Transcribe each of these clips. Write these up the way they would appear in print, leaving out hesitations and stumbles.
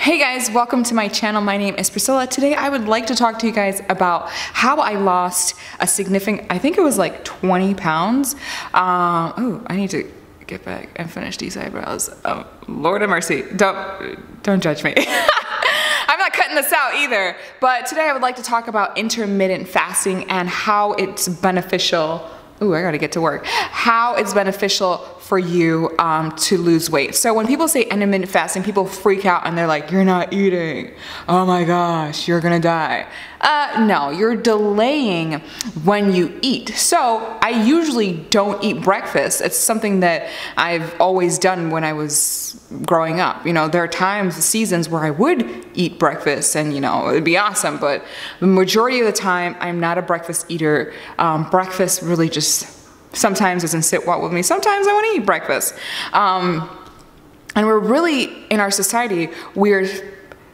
Hey guys, welcome to my channel. My name is Priscilla. Today I would like to talk to you guys about how I lost a significant, I think it was like 20 pounds. Oh, I need to get back and finish these eyebrows. Oh, Lord have mercy. Don't judge me. I'm not cutting this out either. But today I would like to talk about intermittent fasting and how it's beneficial. Ooh, I gotta get to work. How it's beneficial for you to lose weight. So when people say intermittent fasting, people freak out and they're like, you're not eating. Oh my gosh, you're gonna die. No, you're delaying when you eat. So I usually don't eat breakfast. It's something that I've always done when I was growing up. You know, there are times, seasons where I would eat breakfast and, you know, it'd be awesome. But the majority of the time, I'm not a breakfast eater. Breakfast really just sometimes doesn't sit well with me. Sometimes I want to eat breakfast. And we're really, in our society, we're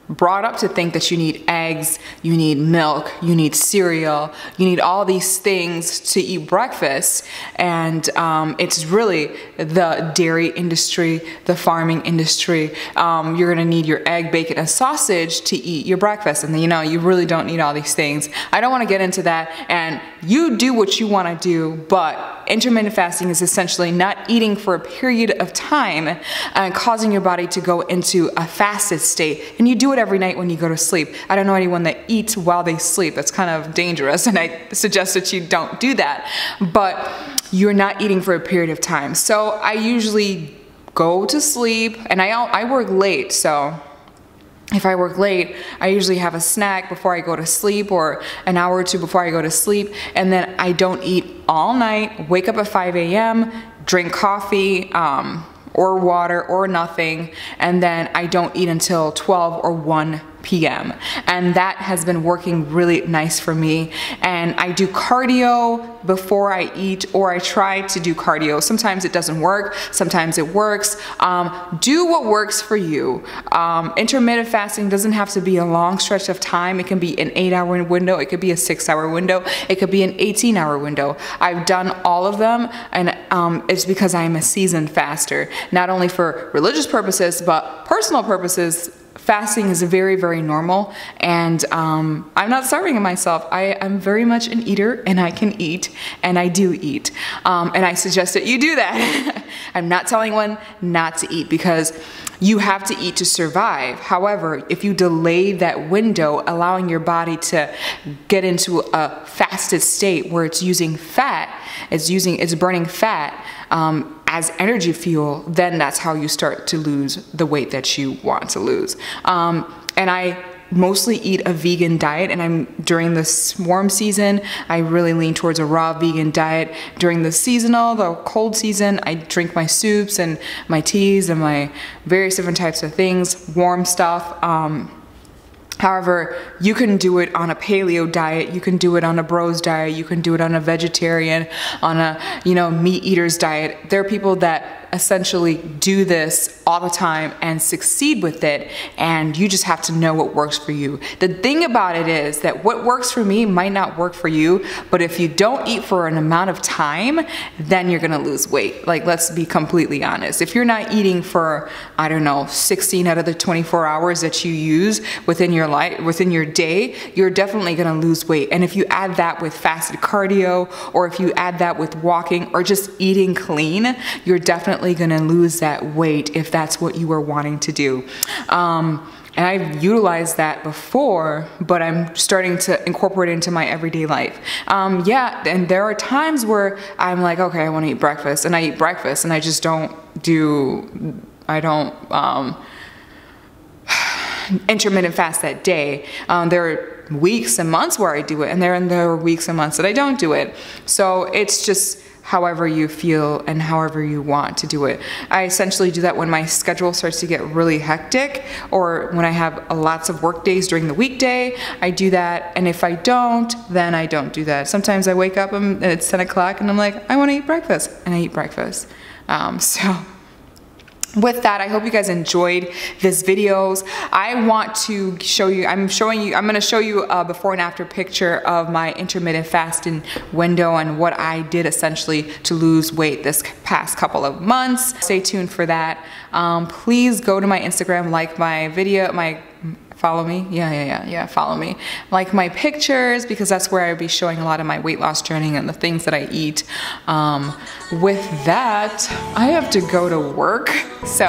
brought up to think that you need eggs, you need milk, you need cereal, you need all these things to eat breakfast. And it's really the dairy industry, the farming industry. You're gonna need your egg, bacon, and sausage to eat your breakfast. And you know, you really don't need all these things. I don't wanna get into that, and you do what you wanna do, but intermittent fasting is essentially not eating for a period of time and causing your body to go into a fasted state. And you do it every night when you go to sleep. I don't know anyone that eats while they sleep. That's kind of dangerous, and I suggest that you don't do that. But you're not eating for a period of time. So I usually go to sleep, and I work late, so if I work late, I usually have a snack before I go to sleep or an hour or two before I go to sleep, and then I don't eat all night, wake up at 5 a.m., drink coffee or water or nothing, and then I don't eat until 12 or 1 p.m. And that has been working really nice for me. And I do cardio before I eat, or I try to do cardio. Sometimes it doesn't work, sometimes it works. Do what works for you. Intermittent fasting doesn't have to be a long stretch of time. It can be an 8-hour window, it could be a 6-hour window, it could be an 18-hour window. I've done all of them, and it's because I'm a seasoned faster, not only for religious purposes, but personal purposes. Fasting is very, very normal, and I'm not starving myself. I am very much an eater, and I can eat, and I do eat. And I suggest that you do that. I'm not telling one not to eat, because you have to eat to survive. However, if you delay that window, allowing your body to get into a fasted state where it's using fat, it's burning fat, as energy fuel, then that's how you start to lose the weight that you want to lose. And I mostly eat a vegan diet, and during this warm season, I really lean towards a raw vegan diet. During the cold season, I drink my soups and my teas and my various different types of things, warm stuff. However, you can do it on a paleo diet, you can do it on a bros diet, you can do it on a vegetarian, on a, meat eaters diet. There are people that essentially do this all the time and succeed with it, and you just have to know what works for you. The thing about it is that what works for me might not work for you, but if you don't eat for an amount of time, then you're gonna lose weight. Like, let's be completely honest. If you're not eating for, I don't know, 16 out of the 24 hours that you use within your life, within your day, you're definitely gonna lose weight. And if you add that with fasted cardio, or if you add that with walking, or just eating clean, you're definitely gonna lose that weight if that's what you were wanting to do. And I've utilized that before, but I'm starting to incorporate it into my everyday life. Yeah, and there are times where I'm like, okay, I wanna eat breakfast, and I eat breakfast, and I just don't intermittent fast that day. There are weeks and months where I do it, and there are weeks and months that I don't do it. So it's just however you feel and however you want to do it. I essentially do that when my schedule starts to get really hectic, or when I have lots of work days during the weekday, I do that. And if I don't, then I don't do that. Sometimes I wake up and it's 10 o'clock and I'm like, I want to eat breakfast, and I eat breakfast. So with that, I hope you guys enjoyed this videos. I want to show you, I'm gonna show you a before and after picture of my intermittent fasting window and what I did essentially to lose weight this past couple of months. Stay tuned for that. Please go to my Instagram, like my video, follow me. Yeah, follow me. Like my pictures, because that's where I'll be showing a lot of my weight loss journey and the things that I eat. With that, I have to go to work. So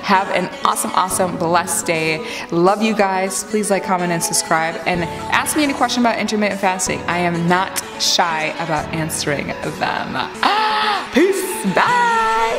have an awesome, blessed day. Love you guys. Please like, comment, and subscribe. And ask me any question about intermittent fasting. I am not shy about answering them. Peace. Bye.